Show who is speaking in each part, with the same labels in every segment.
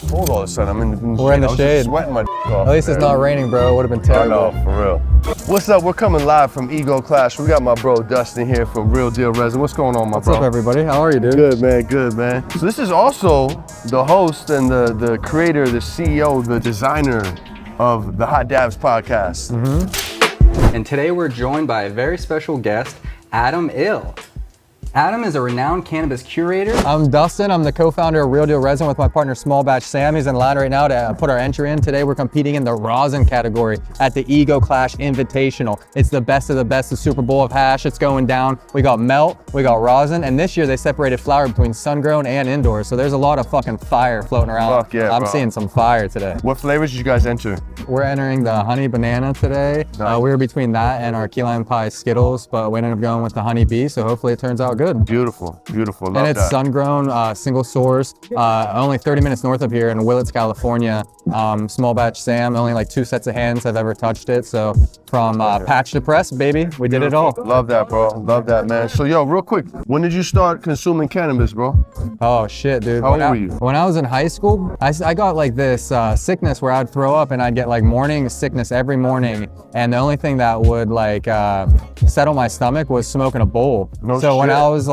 Speaker 1: cold all of a sudden. I'm in the
Speaker 2: We're in the shade.
Speaker 1: Sweating my off.
Speaker 2: At least it's not raining, bro. It would have been terrible.
Speaker 1: I know, for real. What's up? We're coming live from Ego Clash. We got my bro Dustin here from Real Deal Resin. What's going on, my bro?
Speaker 2: What's up, everybody? How are you, dude?
Speaker 1: Good, man. Good, man. So this is also the host and the creator, the CEO, the designer of the Hot Dabs podcast.
Speaker 3: And today we're joined by a very special guest, Adam Ill. Adam is a renowned cannabis curator.
Speaker 2: I'm Dustin. I'm the co-founder of Real Deal Resin with my partner Small Batch Sam. He's in line right now to put our entry in. Today we're competing in the rosin category at the Ego Clash Invitational. It's the best of the best, the Super Bowl of hash. It's going down. We got melt, we got rosin, and this year they separated flower between sun-grown and indoors. So there's a lot of fucking fire floating around.
Speaker 1: Fuck yeah,
Speaker 2: I'm
Speaker 1: bro.
Speaker 2: seeing some fire today.
Speaker 1: What flavors did you guys enter?
Speaker 2: We're entering the honey banana today.
Speaker 1: Nice.
Speaker 2: We were between that and our key lime pie Skittles, but we ended up going with the honey bee. So hopefully it turns out good.
Speaker 1: Beautiful. Beautiful. Love
Speaker 2: And it's
Speaker 1: that.
Speaker 2: sun-grown, single source, only 30 minutes north of here in Willits, California. Small Batch Sam, only like 2 sets of hands have ever touched it. So from patch to press, baby, we did it all.
Speaker 1: Love that, bro. Love that, man. So, yo, real quick, when did you start consuming cannabis, bro?
Speaker 2: Oh shit, dude.
Speaker 1: How old were you?
Speaker 2: When I was in high school, I got like this sickness where I'd throw up and I'd get like morning sickness every morning. And the only thing that would like settle my stomach was smoking a bowl.
Speaker 1: No
Speaker 2: so when
Speaker 1: shit.
Speaker 2: I was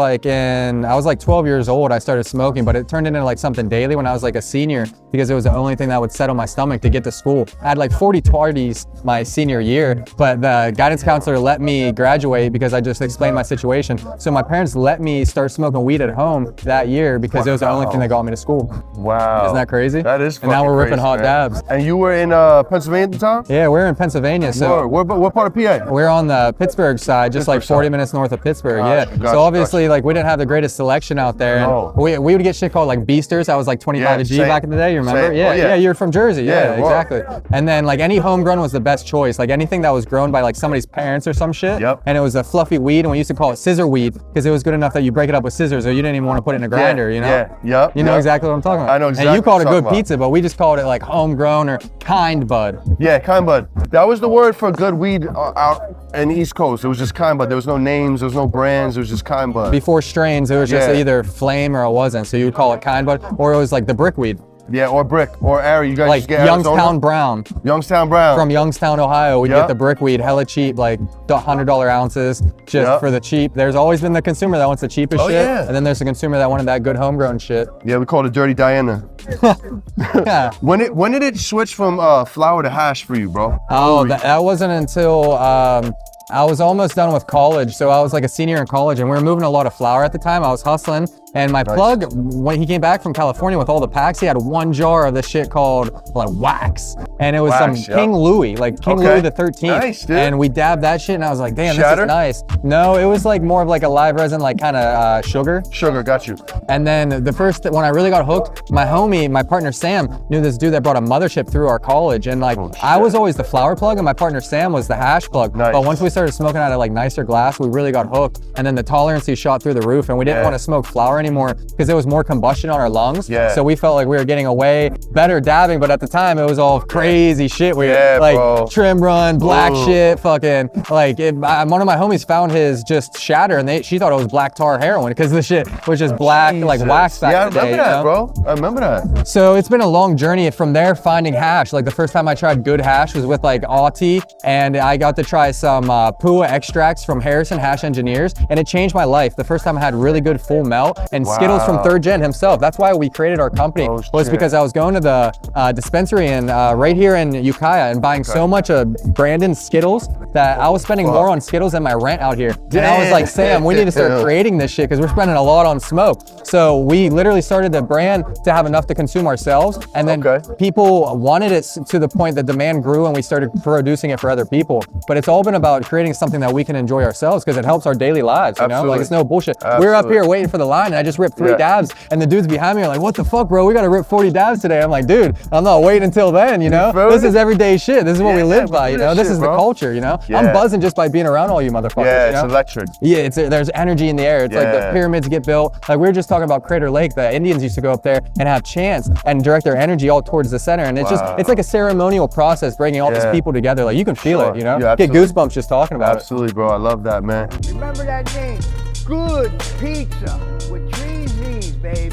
Speaker 2: like 12 years old, I started smoking, but it turned into like something daily when I was like a senior because it was the only thing that would settle my stomach to get to school. I had like 40 tardies my senior year, but the guidance counselor let me graduate because I just explained my situation. So my parents let me start smoking weed at home that year because it was the only thing that got me to school.
Speaker 1: Wow.
Speaker 2: Isn't that crazy?
Speaker 1: That is
Speaker 2: And now we're ripping
Speaker 1: crazy,
Speaker 2: hot
Speaker 1: man.
Speaker 2: dabs.
Speaker 1: And you were in Pennsylvania at the time?
Speaker 2: Yeah, we're in Pennsylvania. So
Speaker 1: What part of PA?
Speaker 2: we're on the Pittsburgh side, just like
Speaker 1: Pittsburgh
Speaker 2: 40
Speaker 1: side.
Speaker 2: minutes north of Pittsburgh.
Speaker 1: Gotcha,
Speaker 2: Yeah.
Speaker 1: gotcha,
Speaker 2: So obviously, like we didn't have the greatest selection out there.
Speaker 1: No.
Speaker 2: And we would get shit called like beasters. I was like 25
Speaker 1: Yeah,
Speaker 2: a G
Speaker 1: same.
Speaker 2: back in the day. You remember?
Speaker 1: Same.
Speaker 2: Yeah,
Speaker 1: Oh, yeah.
Speaker 2: yeah. You're from Jersey.
Speaker 1: Yeah,
Speaker 2: Yeah,
Speaker 1: wow.
Speaker 2: exactly. And then like any homegrown was the best choice. Like anything that was grown by like somebody's parents or some shit.
Speaker 1: Yep.
Speaker 2: And it was a fluffy weed, and we used to call it scissor weed because it was good enough that you break it up with scissors, or you didn't even want to put it in a grinder. You know?
Speaker 1: Yeah. Yep.
Speaker 2: You know
Speaker 1: yep.
Speaker 2: exactly what I'm talking about.
Speaker 1: I know exactly
Speaker 2: And you called it
Speaker 1: what you're
Speaker 2: good
Speaker 1: talking
Speaker 2: pizza, but we just called it like homegrown or kind bud.
Speaker 1: Yeah, kind bud. That was the word for good weed out in the East Coast. It was just kind bud. There was no names. There was no brands. It was just kind bud.
Speaker 2: Before strains, it was just
Speaker 1: Yeah.
Speaker 2: either flame or it wasn't. So you would call it kind bud, or it was like the brickweed,
Speaker 1: Yeah, or brick, or Ari. You guys
Speaker 2: like
Speaker 1: just get
Speaker 2: Youngstown
Speaker 1: Arizona?
Speaker 2: Brown.
Speaker 1: Youngstown Brown.
Speaker 2: From Youngstown, Ohio, we'd
Speaker 1: Yeah.
Speaker 2: get the brickweed, hella cheap, like $100 ounces, just
Speaker 1: Yeah.
Speaker 2: for the cheap. There's always been the consumer that wants the cheapest
Speaker 1: Oh,
Speaker 2: shit,
Speaker 1: yeah.
Speaker 2: and then there's the consumer that wanted that good homegrown shit.
Speaker 1: Yeah, we called it Dirty Diana.
Speaker 2: Yeah.
Speaker 1: When did it switch from flour to hash for you, bro?
Speaker 2: Oh, that wasn't until I was almost done with college. So I was like a senior in college, and we were moving a lot of flour at the time. I was hustling, and my plug, when he came back from California with all the packs, he had 1 jar of this shit called like wax, and it was
Speaker 1: Wax,
Speaker 2: some King
Speaker 1: yep.
Speaker 2: Louis, like King
Speaker 1: Okay.
Speaker 2: Louis the 13th.
Speaker 1: Nice, dude.
Speaker 2: And we dabbed that shit, and I was like, damn,
Speaker 1: Shatter?
Speaker 2: this is nice. No, it was like more of like a live resin, like kind of sugar.
Speaker 1: Sugar, got you.
Speaker 2: And then when I really got hooked, my homie, my partner Sam, knew this dude that brought a mothership through our college. And like, I was always the flower plug and my partner Sam was the hash plug.
Speaker 1: Nice.
Speaker 2: But once we started smoking out of like nicer glass, we really got hooked. And then the tolerancy shot through the roof, and we didn't
Speaker 1: Yeah.
Speaker 2: want to smoke flower anymore because there was more combustion on our lungs.
Speaker 1: Yeah.
Speaker 2: So we felt like we were getting away better dabbing, but at the time it was all crazy shit. We
Speaker 1: Yeah,
Speaker 2: like
Speaker 1: bro.
Speaker 2: trim run, black
Speaker 1: Ooh.
Speaker 2: shit, fucking like one of my homies found his just shatter, and she thought it was black tar heroin because the shit was just black, like
Speaker 1: Jesus.
Speaker 2: wax back
Speaker 1: Yeah, I
Speaker 2: in the day,
Speaker 1: remember that,
Speaker 2: you know?
Speaker 1: bro. I remember that.
Speaker 2: So it's been a long journey from there finding hash. Like the first time I tried good hash was with like Auti, and I got to try some Pua extracts from Harrison Hash Engineers, and it changed my life. The first time I had really good full melt, and Skittles from Third Gen himself. That's why we created our company, was
Speaker 1: shit.
Speaker 2: because I was going to the dispensary in right here in Ukiah and buying so much of Brandon's Skittles that I was spending more on Skittles than my rent out here. And I was like, Sam, we need to start creating this shit because we're spending a lot on smoke. So we literally started the brand to have enough to consume ourselves, and then people wanted it to the point that demand grew and we started producing it for other people. But it's all been about creating something that we can enjoy ourselves because it helps our daily lives, you know? Like it's no bullshit. We're up here waiting for the line and I just ripped 3 dabs, and the dudes behind me are like, what the fuck, bro? We gotta rip 40 dabs today. I'm like, dude, I'm not waiting until then, you know? This is everyday shit. This is what we live by, you know? This is the culture, you know? I'm buzzing just by being around all you motherfuckers.
Speaker 1: Yeah,
Speaker 2: you know?
Speaker 1: it's electric.
Speaker 2: Yeah, there's energy in the air. It's like the pyramids get built. Like we were just talking about Crater Lake. The Indians used to go up there and have chants and direct their energy all towards the center. And it's it's like a ceremonial process bringing all these people together. Like you can feel it, you know?
Speaker 1: Yeah,
Speaker 2: get goosebumps just talking about
Speaker 1: Absolutely, bro. I love that, man.
Speaker 4: Remember that name, Good Pizza with 3 Z's, baby.